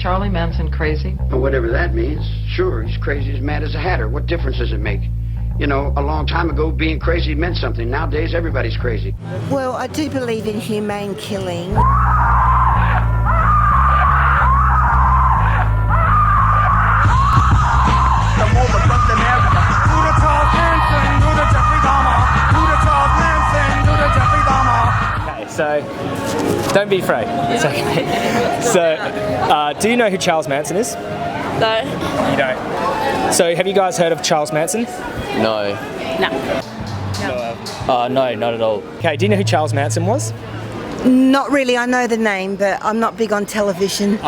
Charlie Manson crazy? Well, whatever that means. Sure, he's crazy as mad as a hatter. What difference does it make? You know, a long time ago, being crazy meant something. Nowadays, everybody's crazy. Well, I do believe in humane killing. So, don't be afraid. It's okay. So, do you know who Charles Manson is? No. You don't. So, have you guys heard of Charles Manson? No. No, not at all. Okay, do you know who Charles Manson was? Not really. I know the name, but I'm not big on television.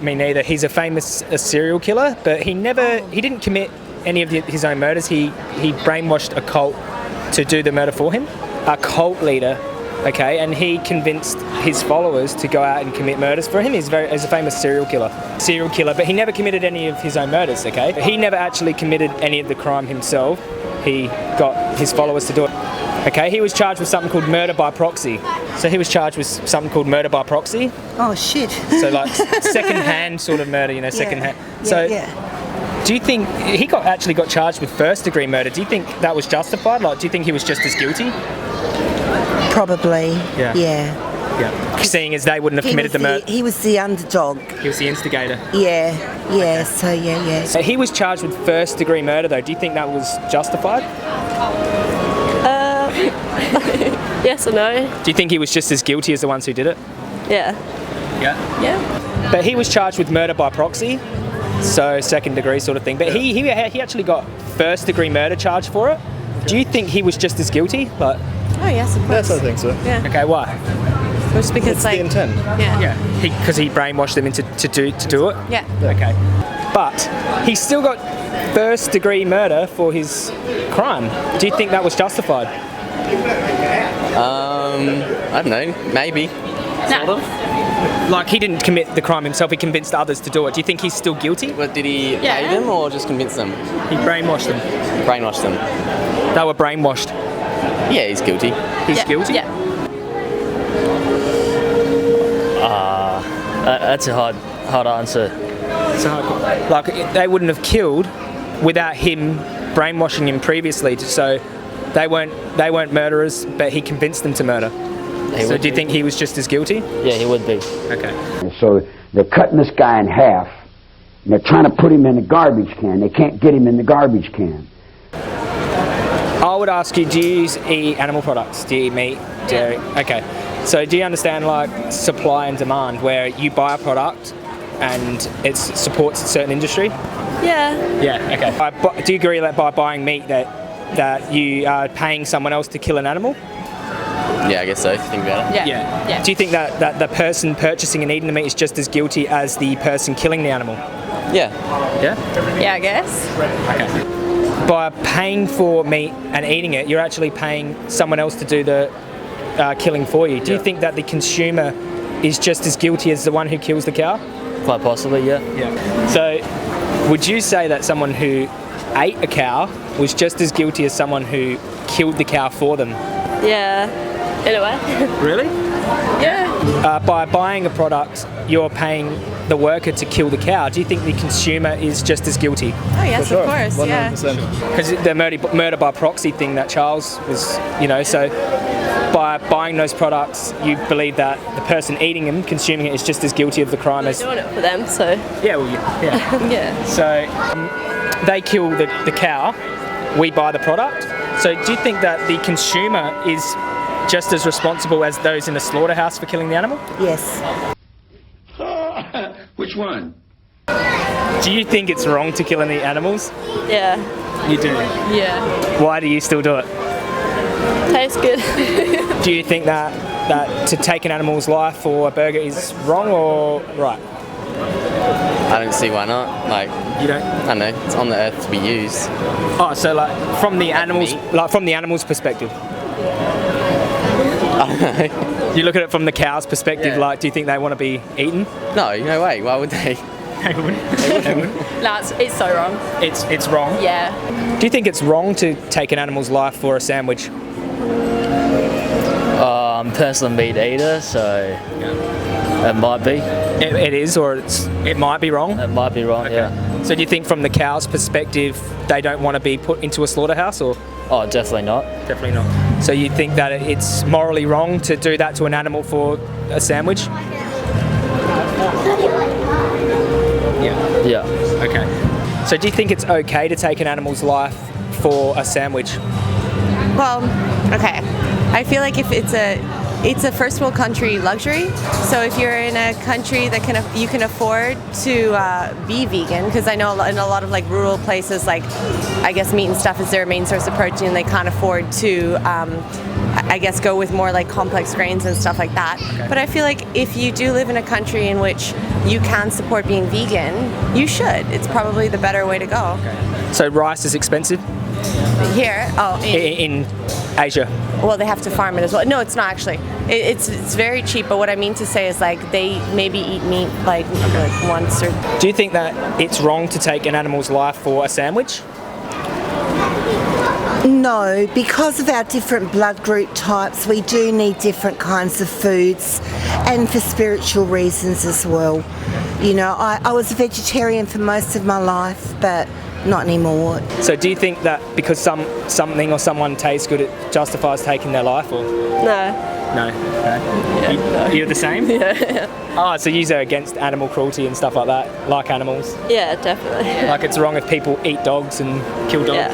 Me neither. He's a famous serial killer, but he didn't commit any of his own murders. He brainwashed a cult to do the murder for him. A cult leader. Okay, and he convinced his followers to go out and commit murders for him. He's a famous serial killer, but he never committed any of his own murders, okay? He never actually committed any of the crime himself. He got his followers to do it. Okay, he was charged with something called murder by proxy. So he was charged with something called murder by proxy. Oh, shit. So like second-hand sort of murder, second-hand. Do you think he actually got charged with first-degree murder? Do you think that was justified? Like, do you think he was just as guilty? Probably. Yeah. Seeing as they wouldn't have committed the murder. He was the underdog. He was the instigator. Yeah. Okay. So yeah. So he was charged with first-degree murder, though. Do you think that was justified? Yes or no? Do you think he was just as guilty as the ones who did it? Yeah. Yeah. But he was charged with murder by proxy, so second-degree sort of thing. But he actually got first-degree murder charged for it. Do you think he was just as guilty? Like. Oh yes, of course. Yes, I think so. Yeah. Okay, why? Just because It's the intent. Yeah. Because he brainwashed them into to do it. Yeah. Okay. But he still got first-degree murder for his crime. Do you think that was justified? I don't know. Maybe. Sort of. Like he didn't commit the crime himself. He convinced others to do it. Do you think he's still guilty? But did he pay them or just convince them? He brainwashed them. Brainwashed them. They were brainwashed. Yeah, he's guilty. He's guilty? Yeah. That's a hard answer. So, like, they wouldn't have killed without him brainwashing him previously. So they weren't murderers, but he convinced them to murder. So do you think he was just as guilty? Yeah, he would be. Okay. And so they're cutting this guy in half, and they're trying to put him in the garbage can. They can't get him in the garbage can. I would ask you, do you eat animal products? Do you eat meat, dairy? Yeah. Okay. So do you understand like supply and demand, where you buy a product and it supports a certain industry? Yeah. Yeah, okay. Do you agree that by buying meat that you are paying someone else to kill an animal? Yeah, I guess so, if you think about it. Yeah. Do you think that the person purchasing and eating the meat is just as guilty as the person killing the animal? Yeah. Yeah? Yeah, I guess. Okay. By paying for meat and eating it, you're actually paying someone else to do the killing for you. Do you think that the consumer is just as guilty as the one who kills the cow? Quite possibly, yeah. Yeah. So, would you say that someone who ate a cow was just as guilty as someone who killed the cow for them? Yeah. In a way. Really? Yeah. By buying a product, you're paying the worker to kill the cow. Do you think the consumer is just as guilty? Oh yes, of course. 100%. Yeah. Because the murder by proxy thing that Charles was, so by buying those products, you believe that the person eating them, consuming it, is just as guilty of the crime We're as... doing it for them, so. Yeah, well, yeah. Yeah. So they kill the cow, we buy the product. So do you think that the consumer is just as responsible as those in the slaughterhouse for killing the animal? Yes. Which one? Do you think it's wrong to kill any animals? Yeah. You do? Yeah. Why do you still do it? Tastes good. Do you think that to take an animal's life for a burger is wrong or right? I don't see why not. Like, You don't? I don't know, it's on the earth to be used. Oh, so like from the animals, meat? like from the animal's perspective. I don't know. You look at it from the cow's perspective. Yeah. Like, do you think they want to be eaten? No, no way. Why would they? They wouldn't. No, it's so wrong. It's wrong. Yeah. Do you think it's wrong to take an animal's life for a sandwich? I'm a personal meat eater, so It might be. It is, or it might be wrong? It might be wrong, yeah. So do you think from the cow's perspective, they don't want to be put into a slaughterhouse, or? Oh, definitely not. Definitely not. So you think that it's morally wrong to do that to an animal for a sandwich? Yeah. Okay. So do you think it's okay to take an animal's life for a sandwich? Well, okay. I feel like if it's a first world country luxury. So if you're in a country that you can afford to be vegan, because I know in a lot of like rural places, like I guess meat and stuff is their main source of protein, they can't afford to I guess go with more like complex grains and stuff like that. Okay. But I feel like if you do live in a country in which you can support being vegan, you should. It's probably the better way to go. Okay. So rice is expensive? Here? Oh, in Asia. Well, they have to farm it as well. No, it's not actually. It's very cheap, but what I mean to say is like they maybe eat meat like once or... Do you think that it's wrong to take an animal's life for a sandwich? No, because of our different blood group types, we do need different kinds of foods, and for spiritual reasons as well. You know, I was a vegetarian for most of my life, but not anymore. So do you think that because something or someone tastes good, it justifies taking their life, or? No. No? Yeah. You're the same? Yeah. Oh, so you're against animal cruelty and stuff like that, like animals? Yeah, definitely. Like it's wrong if people eat dogs and kill dogs? Yeah.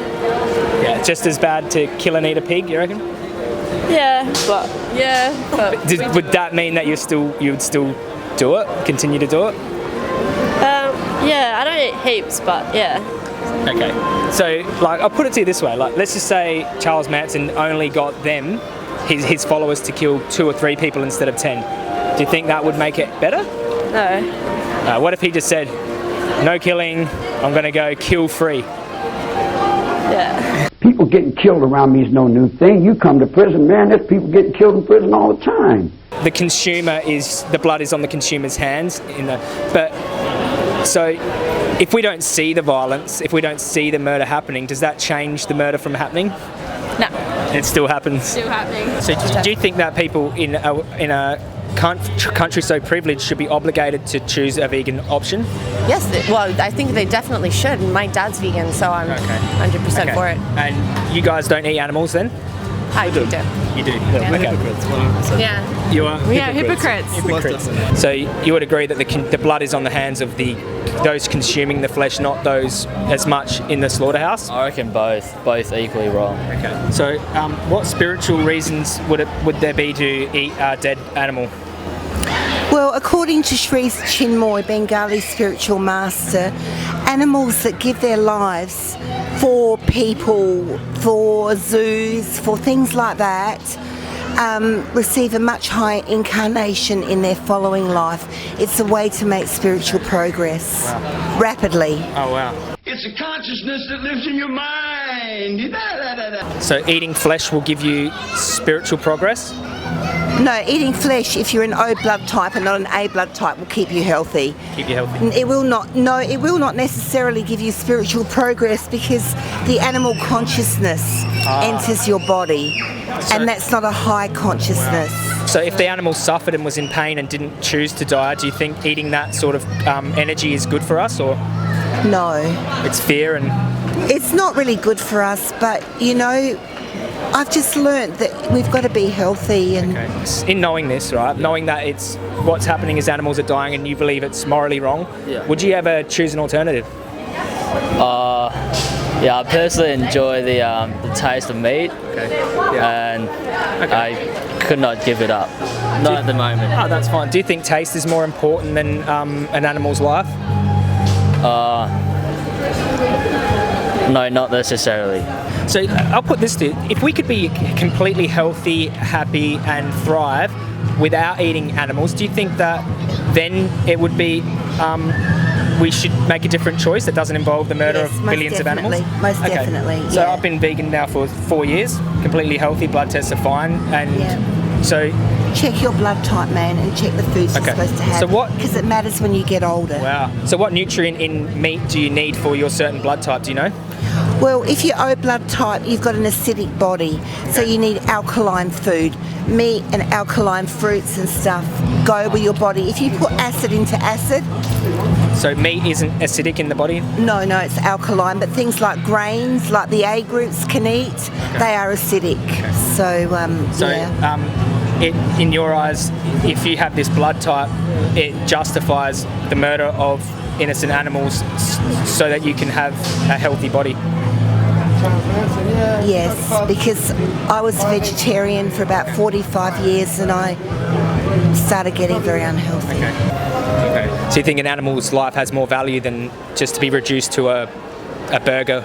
Yeah, just as bad to kill and eat a pig, you reckon? Yeah, but Would that mean that you would still do it, continue to do it? Yeah, I don't eat heaps, but yeah. Okay, so like I'll put it to you this way, like let's just say Charles Manson only got his followers to kill 2 or 3 people instead of 10. Do you think that would make it better? No. What if he just said, no killing, I'm going to go kill free? Yeah. People getting killed around me is no new thing. You come to prison, man, there's people getting killed in prison all the time. The blood is on the consumer's hands, so if we don't see the violence, if we don't see the murder happening, does that change the murder from happening? No. It still happens. Still happening. So do you think that people in a country so privileged should be obligated to choose a vegan option? Yes, well, I think they definitely should. My dad's vegan, so I'm 100% for it. And you guys don't eat animals then? I do. You do? Yeah. Okay. Yeah. You are? Yeah, hypocrites. So you would agree that the blood is on the hands of those consuming the flesh, not those as much in the slaughterhouse? I reckon both equally wrong. Okay. So what spiritual reasons would there be to eat a dead animal? Well, according to Sri Chinmoy, Bengali spiritual master, animals that give their lives for people, for zoos, for things like that, receive a much higher incarnation in their following life. It's a way to make spiritual progress rapidly. Oh, wow. It's a consciousness that lives in your mind. So eating flesh will give you spiritual progress? No, eating flesh, if you're an O blood type and not an A blood type, will keep you healthy. Keep you healthy? It will not necessarily give you spiritual progress, because the animal consciousness enters your body, and that's not a high consciousness. Wow. So if the animal suffered and was in pain and didn't choose to die, do you think eating that sort of energy is good for us, or? No. It's fear and... It's not really good for us, but, you know, I've just learnt that we've got to be healthy. And in knowing this, right, knowing that it's what's happening is animals are dying and you believe it's morally wrong, would you ever choose an alternative? Yeah, I personally enjoy the taste of meat, and I could not give it up. Not at the moment. Oh, that's fine. Do you think taste is more important than an animal's life? No, not necessarily. So I'll put this to you. If we could be completely healthy, happy and thrive without eating animals, do you think that then it would be we should make a different choice that doesn't involve the murder of billions of animals? Most definitely. So I've been vegan now for 4 years, completely healthy, blood tests are fine, and so... Check your blood type, man, and check the foods you're supposed to have. So what? Because it matters when you get older. Wow. So what nutrient in meat do you need for your certain blood type, do you know? Well, if you're O blood type, you've got an acidic body, so you need alkaline food. Meat and alkaline fruits and stuff go with your body. If you put acid into acid, So meat isn't acidic in the body? no, it's alkaline, but things like grains, like the A groups can eat, they are acidic. So, So, yeah. in your eyes, if you have this blood type, it justifies the murder of innocent animals so that you can have a healthy body? Yes, because I was vegetarian for about 45 years and I started getting very unhealthy. Okay. So you think an animal's life has more value than just to be reduced to a burger?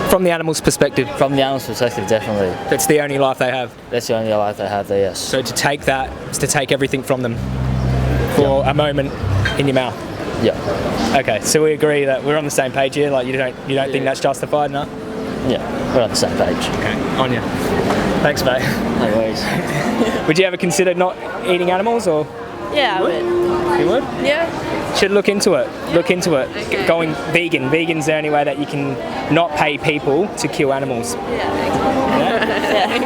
From the animal's perspective? From the animal's perspective, definitely. That's the only life they have? That's the only life they have there, yes. So to take that is to take everything from them for a moment in your mouth? Yeah. Okay, so we agree that we're on the same page here. Like you don't think that's justified, no? Yeah, we're on the same page. Okay, on you. Thanks, mate. No worries. Would you ever consider not eating animals, or Yeah, I would. you would? Yeah. Should look into it. Look into it. Okay. Going vegan. Vegan's the only way that you can not pay people to kill animals. Yeah,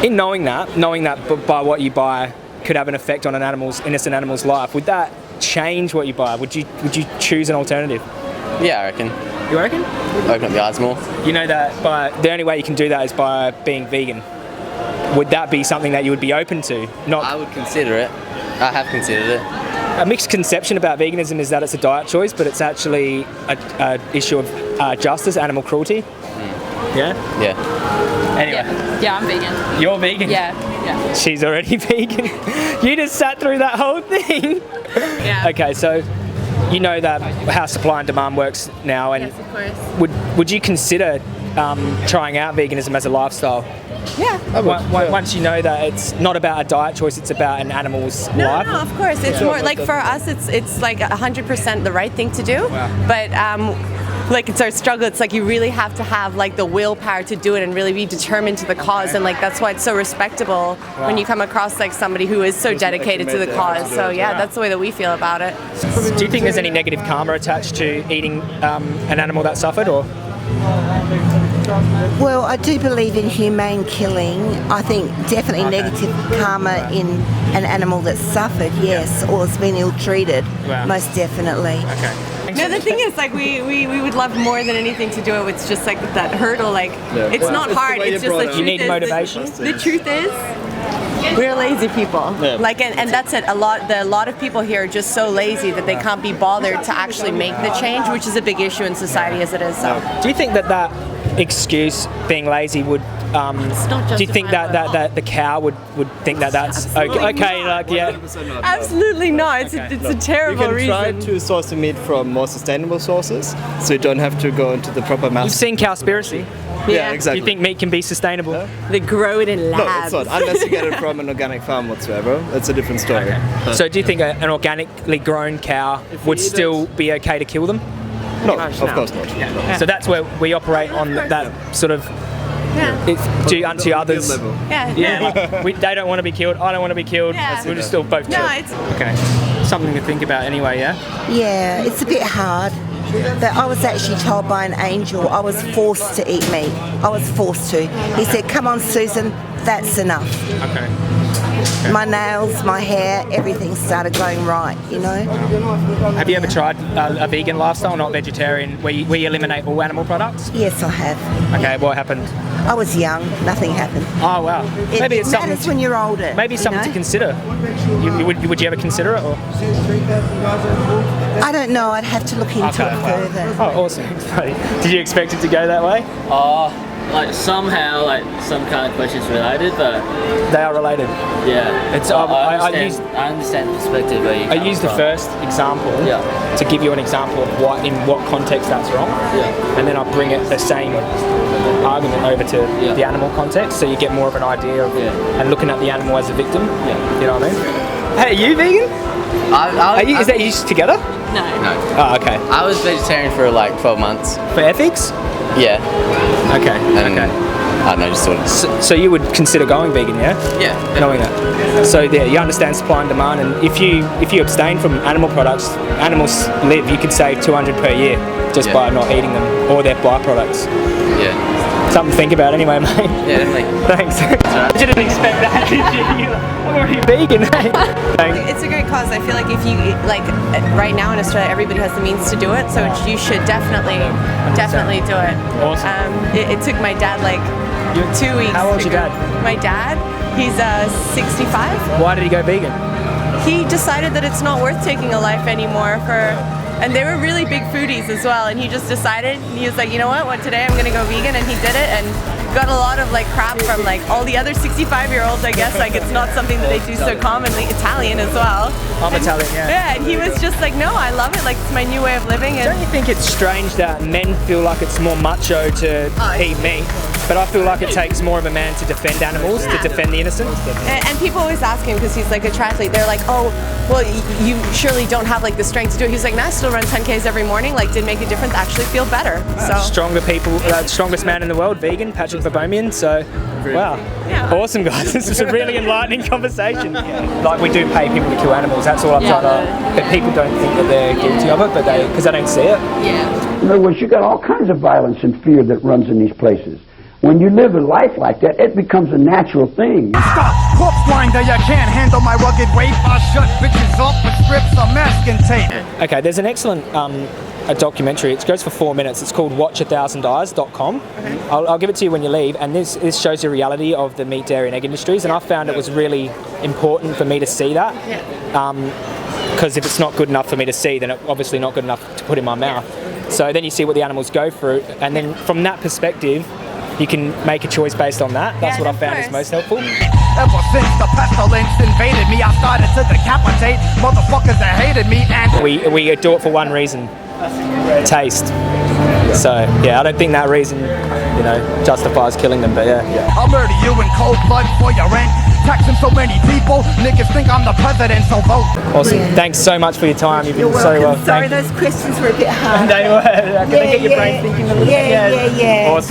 okay. In knowing that by what you buy could have an effect on an innocent animal's life, would that change what you buy? Would you choose an alternative? Yeah, I reckon. You reckon? Open up the eyes more. You know that the only way you can do that is by being vegan. Would that be something that you would be open to? I would consider it. I have considered it. A mixed conception about veganism is that it's a diet choice, but it's actually an issue of justice, animal cruelty. Yeah? Yeah. Anyway. Yeah, I'm vegan. You're vegan? Yeah. She's already vegan. You just sat through that whole thing. Yeah. Okay, so you know that how supply and demand works now, and Yes, of course. would you consider trying out veganism as a lifestyle? Yeah. Once you know that it's not about a diet choice, it's about an animal's life. No, of course. It's more like for us, it's like 100% the right thing to do. Wow. But like it's our struggle. It's like you really have to have like the willpower to do it and really be determined to the cause. And like that's why it's so respectable when you come across like somebody who is so dedicated to the cause. So yeah, that's the way that we feel about it. Do you think there's any negative karma attached to eating an animal that suffered, or? Well, I do believe in humane killing. I think definitely negative karma in an animal that's suffered, yes, or has been ill-treated, most definitely. Okay. No, the thing is, like, we would love more than anything to do it. It's just like that hurdle. Like, it's not hard. It's just the truth. You need motivation. The truth is, we're lazy people. Like, and that's it. A lot of people here are just so lazy that they can't be bothered to actually make the change, which is a big issue in society as it is. So. Do you think that excuse, being lazy, would do you think that the cow would think that that's okay? Like, yeah. Absolutely not. It's a terrible You can try reason. to source the meat from more sustainable sources, so you don't have to go into the proper You've mass. seen Cowspiracy. Yeah, Do exactly. you think meat can be sustainable? They grow it in No, labs. it's not. Unless you get it from an organic farm whatsoever. That's a different story. So do you think an organically grown cow would still be okay to kill them? No, of course not. So that's where we operate on that sort of do unto others. Yeah. They don't want to be killed. I don't want to be killed. Yeah. We'll just still both chill. No, it's Okay. Something to think about anyway, yeah? Yeah, it's a bit hard. But I was actually told by an angel I was forced to eat meat. I was forced to. He said, "Come on, Susan, that's enough." Okay. My nails, my hair, everything started going right, you know? Have you ever tried a vegan lifestyle, not vegetarian, where you eliminate all animal products? Yes, I have. Okay, what happened? I was young, nothing happened. Oh, wow. Maybe it's something matters when you're older. Maybe you something know? to consider. Would you ever consider it? Or? I don't know, I'd have to look into it wow. further. Oh, awesome. Did you expect it to go that way? Like somehow, like some kind of questions related, but They are related. yeah. It's I I understand the perspective where you I used the first example to give you an example of in what context that's wrong, and then I bring it the same argument over to the animal context, so you get more of an idea of and looking at the animal as a victim. You know what I mean? Hey, are you vegan? Is that you together? No. Oh, okay. I was vegetarian for like 12 months. For ethics? Yeah. Okay. And Okay. I don't know, just sort of. So you would consider going vegan, yeah? Yeah. Knowing that. So yeah, you understand supply and demand, and if you abstain from animal products, animals live. You could save 200 per year just by not eating them or their byproducts. Yeah. Something to think about anyway, mate. Yeah, definitely. Thanks. You didn't expect that, did you? I'm already vegan, mate. Thanks. It's a great cause. I feel like if you like right now in Australia, everybody has the means to do it, so you should definitely do it. Awesome. It took my dad like 2 weeks. How old's your dad? My dad, he's 65. Why did he go vegan? He decided that it's not worth taking a life anymore and they were really big foodies as well, and he just decided, he was like, you know what, today I'm gonna go vegan, and he did it, and got a lot of like crap from like all the other 65-year-olds, I guess. Like, it's not something that they do so commonly. Italian as well. I'm Italian, yeah. Yeah, and he was just like, no, I love it, like it's my new way of living. And don't you think it's strange that men feel like it's more macho to eat meat, but I feel like it takes more of a man to defend animals, to defend the innocent? And people always ask him, because he's like a triathlete, they're like, oh, well, you surely don't have like the strength to do it. He's like, no, I still run 10Ks every morning, like did make a difference, actually feel better. So Stronger people, strongest man in the world, vegan, Patrick Babomian, so wow. Yeah. Awesome, guys. This is a really enlightening conversation. Like, we do pay people to kill animals, that's all I'm trying to, but people don't think that they're guilty of it, but because they don't see it. Yeah. In other words, you got all kinds of violence and fear that runs in these places. When you live a life like that, it becomes a natural thing. Stop, corpse grinder, you can't handle my rugged weight. I shut bitches up with strips of masking tape. Okay, there's an excellent a documentary. It goes for 4 minutes. It's called watch1000eyes.com. I'll give it to you when you leave, and this shows the reality of the meat, dairy and egg industries, and I found it was really important for me to see that. Because if it's not good enough for me to see, then it's obviously not good enough to put in my mouth. So then you see what the animals go through, and then from that perspective, you can make a choice based on that. That's what I found is most helpful. Ever since the pestilence invaded me, I started to decapitate motherfuckers that hated me, and we do it for one reason: taste. So yeah, I don't think that reason, justifies killing them. But yeah. I'll murder you in cold blood for your rent. Taxing so many people, niggas think I'm the president, so vote. Awesome. Thanks so much for your time. You've been You're so welcome. well. Sorry, those questions were a bit hard. They were. Can they get your brain thinking a little bit? Yeah. Awesome.